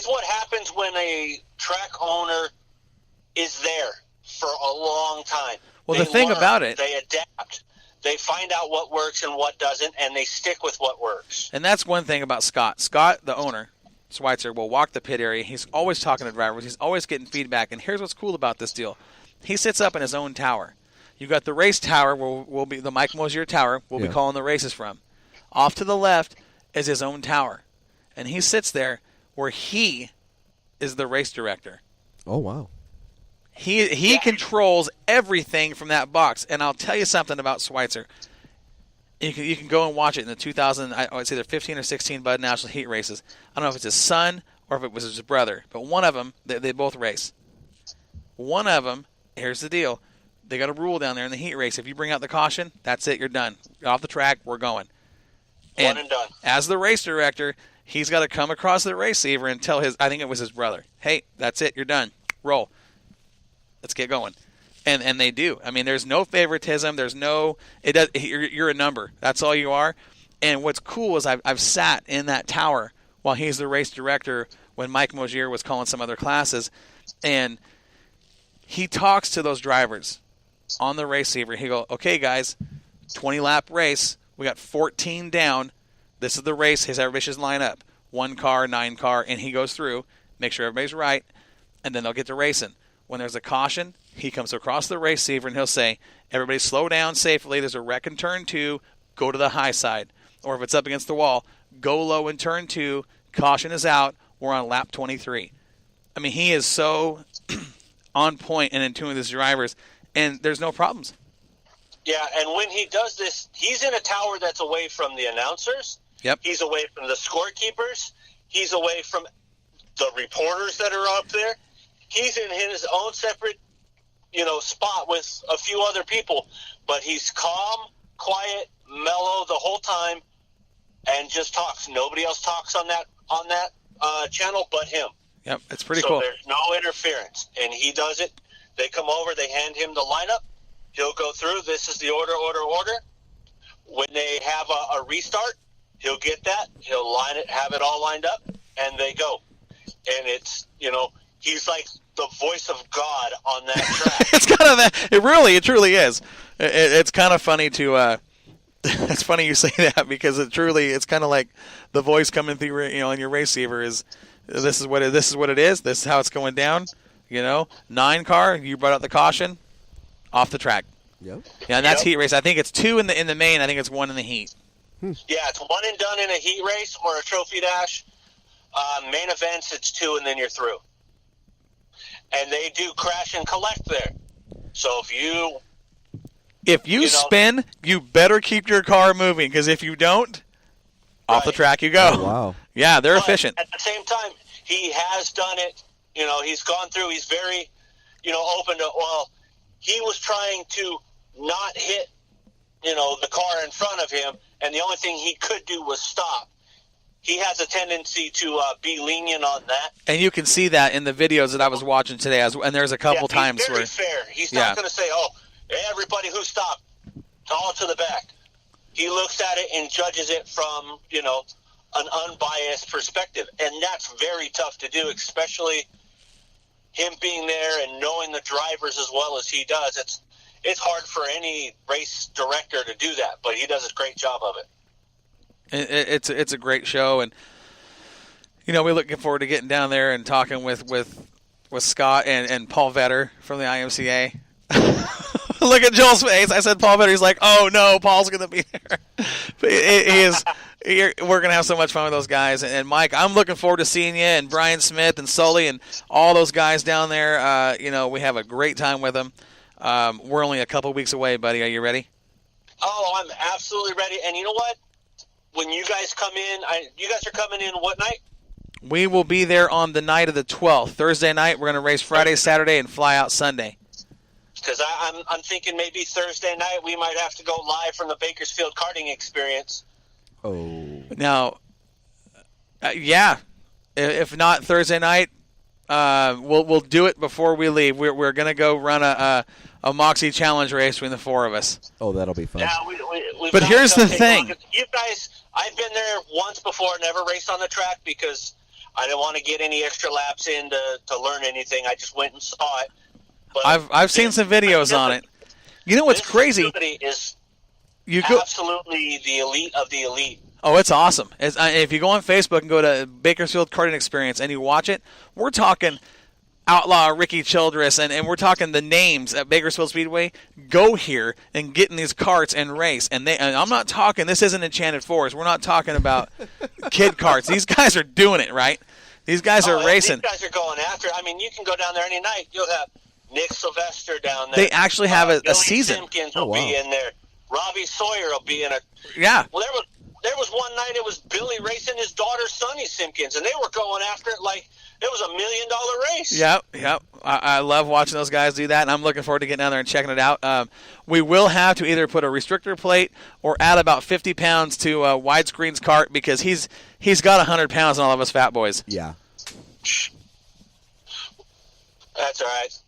what happens when a track owner is there for a long time. Well, They the thing learn, about it, they adapt. They find out what works and what doesn't, and they stick with what works. and that's one thing about Scott. Scott, the owner, Schweitzer, will walk the pit area. He's always talking to drivers. He's always getting feedback. And here's what's cool about this deal. He sits up in his own tower. You've got the race tower, where will be the Mike Mosier tower, we'll be calling the races from. Off to the left is his own tower. And he sits there where he is the race director. Oh, wow. He controls everything from that box. And I'll tell you something about Schweitzer. You can go and watch it in the 2000, it's either 15 or 16 Bud National Heat races. I don't know if it's his son or if it was his brother, but one of them, they both race. One of them, here's the deal. They got a rule down there in the heat race. If you bring out the caution, that's it, you're done. Off the track, we're going. One and done. As the race director, he's got to come across the receiver and tell I think it was his brother, hey, that's it, you're done. Roll. Let's get going. And they do. I mean, there's no favoritism. There's no. You're a number. That's all you are. And what's cool is I've sat in that tower while he's the race director when Mike Mosier was calling some other classes, and he talks to those drivers on the receiver. He go, okay, guys, 20-lap race. We got 14 down. This is the race. Everybody should line up. 1 car, 9 car, and he goes through, make sure everybody's right, and then they'll get to racing. When there's a caution, he comes across the receiver and he'll say, everybody slow down safely. There's a wreck in turn 2. Go to the high side. Or if it's up against the wall, go low in turn 2. Caution is out. We're on lap 23. I mean, he is so on point and in tune with his drivers, and there's no problems. Yeah, and when he does this, he's in a tower that's away from the announcers. Yep. He's away from the scorekeepers. He's away from the reporters that are up there. He's in his own separate, spot with a few other people, but he's calm, quiet, mellow the whole time, and just talks. Nobody else talks on that channel but him. Yep, it's pretty so cool. There's no interference, and he does it. They come over, they hand him the lineup. He'll go through. This is the order. When they have a restart, he'll get that. He'll line it, have it all lined up, and they go. And it's he's like the voice of God on that track. It's kind of that. It truly is. It's kind of funny to. It's funny you say that because it's kind of like the voice coming through. In your receiver is, this is what it is. This is how it's going down. 9 car. You brought out the caution. Off the track. Yep. Yeah, and that's heat race. I think it's 2 in the main. I think it's 1 in the heat. Yeah, it's 1 and done in a heat race or a trophy dash. Main events, it's 2 and then you're through. And they do crash and collect there. So if you spin, you better keep your car moving, because if you don't, off the track you go. Oh, wow. Yeah, they're efficient. At the same time, he has done it. He's gone through. He's very, open to, he was trying to not hit, the car in front of him, and the only thing he could do was stop. He has a tendency to be lenient on that. And you can see that in the videos that I was watching today, and there's a couple times he's very where fair. He's not going to say, everybody who stopped, all to the back. He looks at it and judges it from, an unbiased perspective, and that's very tough to do, especially him being there and knowing the drivers as well as he does. It's hard for any race director to do that, but he does a great job of it. It's a great show, and we're looking forward to getting down there and talking with Scott and Paul Vetter from the IMCA. Look at Joel's face. I said Paul Vetter. He's like, oh no, Paul's going to be there. But he is. We're going to have so much fun with those guys. And Mike, I'm looking forward to seeing you and Brian Smith and Sully and all those guys down there. We have a great time with them. We're only a couple weeks away, buddy. Are you ready? Oh, I'm absolutely ready. And you know what? When you guys come in, you guys are coming in what night? We will be there on the night of the 12th. Thursday night, we're going to race Friday, Saturday, and fly out Sunday. Because I'm thinking maybe Thursday night we might have to go live from the Bakersfield karting experience. Oh. Now, yeah. If not Thursday night, we'll do it before we leave. We're going to go run a Moxie Challenge race between the 4 of us. Oh, that'll be fun. Yeah, but here's the thing. You guys, I've been there once before, never raced on the track because I didn't want to get any extra laps in to learn anything. I just went and saw it. But I've seen some videos on it. You know what's crazy? Is you go absolutely the elite of the elite. Oh, it's awesome. If you go on Facebook and go to Bakersfield Karting Experience and you watch it, we're talking Outlaw Ricky Childress, and we're talking the names at Bakersfield Speedway go here and get in these karts and race. And I'm not talking, this isn't Enchanted Forest. We're not talking about kid karts. These guys are doing it, right? These guys are racing. These guys are going after it. I mean, you can go down there any night. You'll have Nick Sylvester down there. They actually have a Billy season. Simpkins will be in there. Robbie Sawyer will be in it. Yeah. Well, there was one night it was Billy racing his daughter Sonny Simpkins, and they were going after it like it was $1 million race. Yep. I love watching those guys do that, and I'm looking forward to getting down there and checking it out. We will have to either put a restrictor plate or add about 50 pounds to Widescreen's cart because he's got 100 pounds on all of us fat boys. Yeah. That's all right.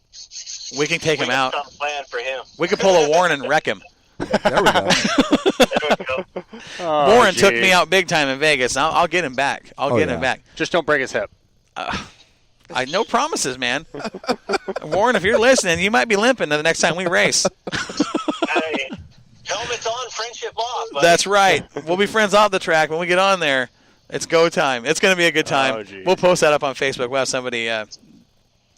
We can take him out. Some plan for him. We could pull a Warren and wreck him. There we go. There we go. Warren took me out big time in Vegas. I'll get him back. I'll get him back. Just don't break his hip. No promises, man. Warren, if you're listening, you might be limping the next time we race. Hey, helmets on, friendship off. Buddy. That's right. We'll be friends off the track. When we get on there, it's go time. It's going to be a good time. We'll post that up on Facebook. We'll have somebody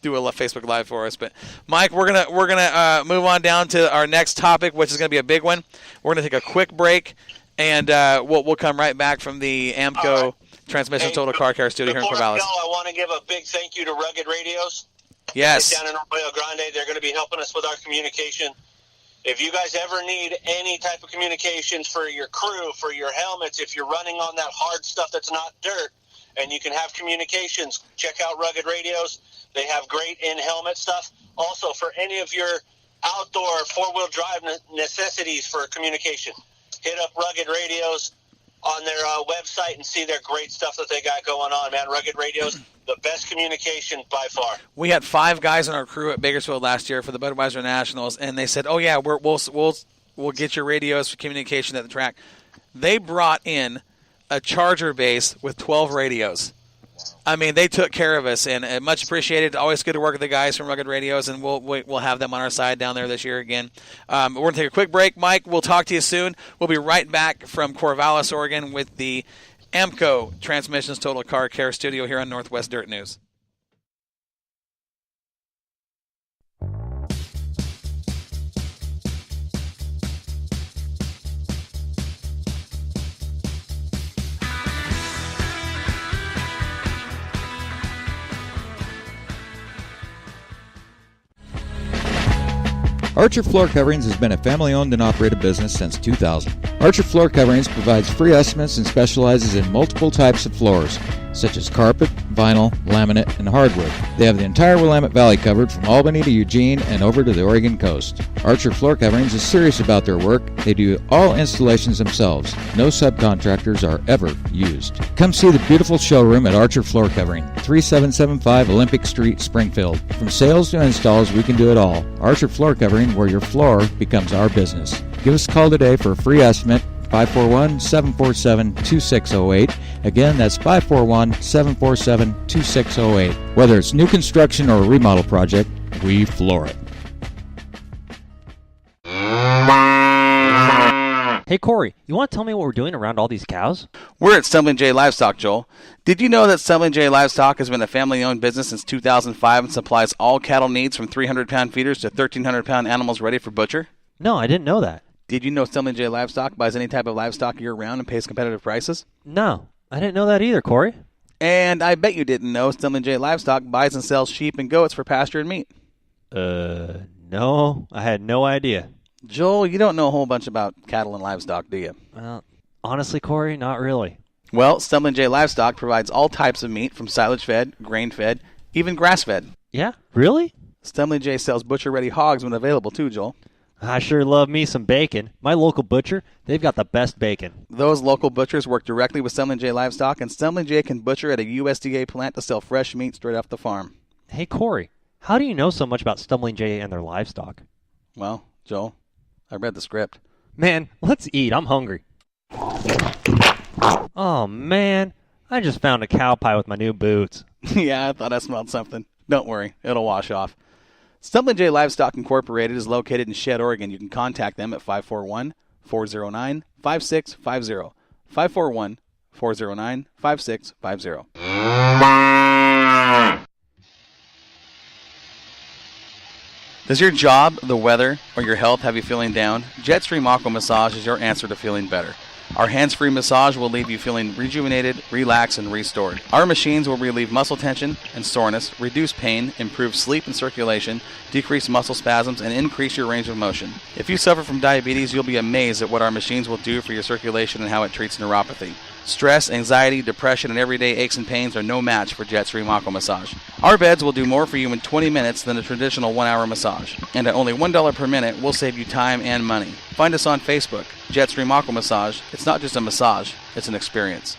do a Facebook Live for us. But Mike, we're gonna move on down to our next topic, which is going to be a big one. We're going to take a quick break, and we'll come right back from the AMCO Transmission Total Car Care Studio here in Corvallis. I want to give a big thank you to Rugged Radios. Yes. Down in Arroyo Grande, they're going to be helping us with our communication. If you guys ever need any type of communications for your crew, for your helmets, if you're running on that hard stuff that's not dirt, and you can have communications, check out Rugged Radios. They have great in-helmet stuff. Also, for any of your outdoor four-wheel drive necessities for communication, hit up Rugged Radios on their website and see their great stuff that they got going on, man. Rugged Radios, the best communication by far. We had 5 guys on our crew at Bakersfield last year for the Budweiser Nationals, and they said, "Oh yeah, we'll get your radios for communication at the track." They brought in a charger base with 12 radios. I mean, they took care of us, and much appreciated. Always good to work with the guys from Rugged Radios, and we'll have them on our side down there this year again. We're going to take a quick break. Mike, we'll talk to you soon. We'll be right back from Corvallis, Oregon, with the AMCO Transmissions Total Car Care Studio here on Northwest Dirt News. Archer Floor Coverings has been a family-owned and operated business since 2000. Archer Floor Coverings provides free estimates and specializes in multiple types of floors, such as carpet, vinyl, laminate, and hardwood. They have the entire Willamette Valley covered from Albany to Eugene and over to the Oregon coast. Archer Floor Coverings is serious about their work. They do all installations themselves. No subcontractors are ever used. Come see the beautiful showroom at Archer Floor Covering, 3775 Olympic Street, Springfield. From sales to installs, we can do it all. Archer Floor Covering, where your floor becomes our business. Give us a call today for a free estimate, 541-747-2608. Again, that's 541-747-2608. Whether it's new construction or a remodel project, we floor it. Hey, Corey, you want to tell me what we're doing around all these cows? We're at Stumbling J Livestock, Joel. Did you know that Stumbling J Livestock has been a family-owned business since 2005 and supplies all cattle needs from 300-pound feeders to 1,300-pound animals ready for butcher? No, I didn't know that. Did you know Stumbling J Livestock buys any type of livestock year-round and pays competitive prices? No, I didn't know that either, Corey. And I bet you didn't know Stumbling J Livestock buys and sells sheep and goats for pasture and meat. No, I had no idea. Joel, you don't know a whole bunch about cattle and livestock, do you? Well, honestly, Corey, not really. Well, Stumbling J Livestock provides all types of meat from silage-fed, grain-fed, even grass-fed. Yeah, really? Stumbling J sells butcher-ready hogs when available, too, Joel. I sure love me some bacon. My local butcher, they've got the best bacon. Those local butchers work directly with Stumbling J Livestock, and Stumbling J can butcher at a USDA plant to sell fresh meat straight off the farm. Hey, Corey, how do you know so much about Stumbling J and their livestock? Well, Joel, I read the script. Man, let's eat. I'm hungry. Oh, man. I just found a cow pie with my new boots. Yeah, I thought I smelled something. Don't worry, it'll wash off. Stumpling J Livestock Incorporated is located in Shedd, Oregon. You can contact them at 541-409-5650. 541-409-5650. Does your job, the weather, or your health have you feeling down? Jetstream Aqua Massage is your answer to feeling better. Our hands-free massage will leave you feeling rejuvenated, relaxed, and restored. Our machines will relieve muscle tension and soreness, reduce pain, improve sleep and circulation, decrease muscle spasms, and increase your range of motion. If you suffer from diabetes, you'll be amazed at what our machines will do for your circulation and how it treats neuropathy. Stress, anxiety, depression, and everyday aches and pains are no match for Jetstream Aqua Massage. Our beds will do more for you in 20 minutes than a traditional 1-hour massage. And at only $1 per minute, we'll save you time and money. Find us on Facebook, Jetstream Aqua Massage. It's not just a massage, it's an experience.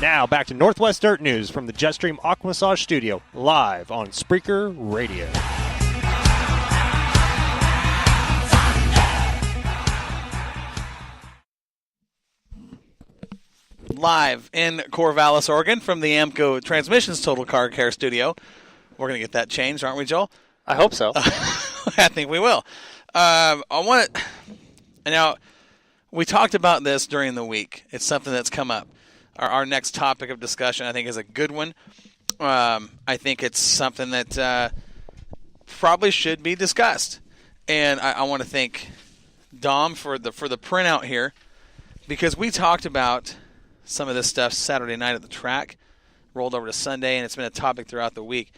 Now back to Northwest Dirt News from the Jetstream Aqua Massage Studio, live on Spreaker Radio. Live in Corvallis, Oregon, from the Amco Transmissions Total Car Care Studio. We're going to get that changed, aren't we, Joel? I hope so. I think we will. Now, we talked about this during the week. It's something that's come up. Our next topic of discussion, I think, is a good one. I think it's something that probably should be discussed. And I want to thank Dom for the printout here, because we talked about some of this stuff Saturday night at the track, rolled over to Sunday, and it's been a topic throughout the week.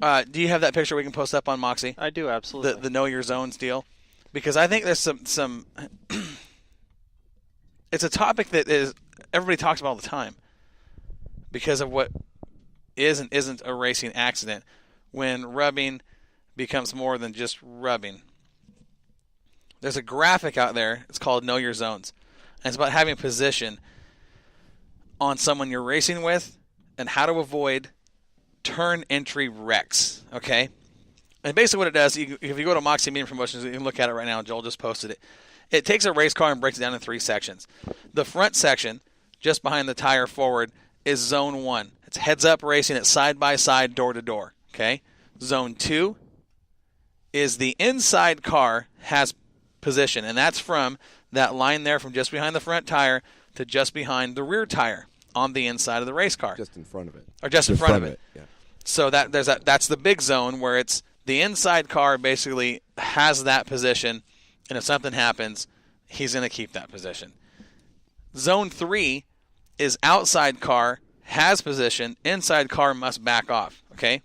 Do you have that picture we can post up on Moxie? I do, absolutely. The Know Your Zones deal? Because I think there's some it's a topic that is everybody talks about all the time because of what is and isn't a racing accident when rubbing becomes more than just rubbing. There's a graphic out there. It's called Know Your Zones. And it's about having position on someone you're racing with and how to avoid turn entry wrecks. Okay? And basically what it does, if you go to Moxie Media Promotions, you can look at it right now. Joel just posted it. It takes a race car and breaks it down in 3 sections. The front section, just behind the tire forward, is Zone 1. It's heads-up racing. It's side-by-side, door-to-door. Okay? Zone 2 is the inside car has position, and that's from that line there from just behind the front tire to just behind the rear tire on the inside of the race car. Just in front of it. Or just in front of it. Yeah. So that's the big zone where it's the inside car basically has that position, and if something happens, he's going to keep that position. Zone 3 is outside car, has position, inside car must back off, okay?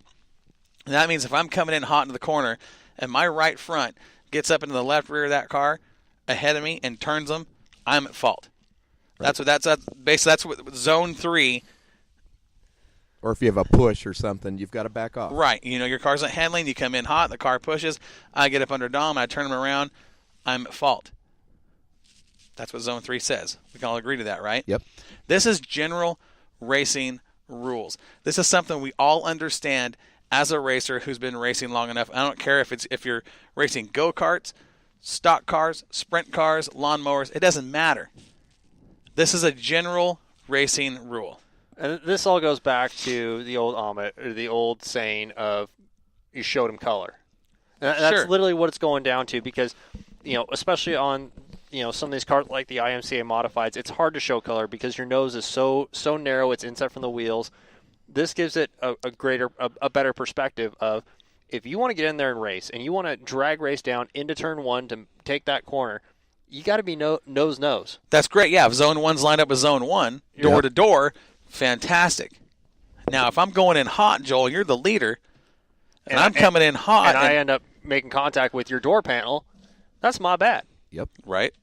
And that means if I'm coming in hot into the corner and my right front gets up into the left rear of that car ahead of me and turns them, I'm at fault. Right. That's what Zone 3. Or if you have a push or something, you've got to back off. Right. You know, your car's not handling, you come in hot, the car pushes, I get up under Dom, I turn him around, I'm at fault. That's what Zone 3 says. We can all agree to that, right? Yep. This is general racing rules. This is something we all understand as a racer who's been racing long enough. I don't care if you're racing go-karts, stock cars, sprint cars, lawnmowers. It doesn't matter. This is a general racing rule. And this all goes back to the old saying of you showed him color. And that's Sure. literally what it's going down to because, especially on, some of these cars like the IMCA modifieds, it's hard to show color because your nose is so narrow, it's inset from the wheels. This gives it a better perspective of if you want to get in there and race and you want to drag race down into turn 1 to take that corner, you got to be nose. That's great. Yeah, if Zone 1's lined up with Zone 1, door to door, fantastic. Now, if I'm going in hot, Joel, you're the leader, and I'm coming in hot. And I end up making contact with your door panel, that's my bad. Yep. Right.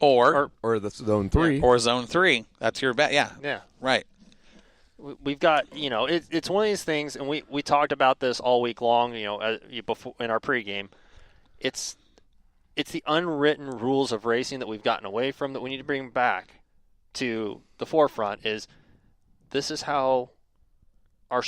Or the Zone 3. Or Zone 3. That's your bad. Yeah. Yeah. Right. We've got, it's one of these things, and we talked about this all week long, before in our pregame. It's the unwritten rules of racing that we've gotten away from that we need to bring back to the forefront is this is how our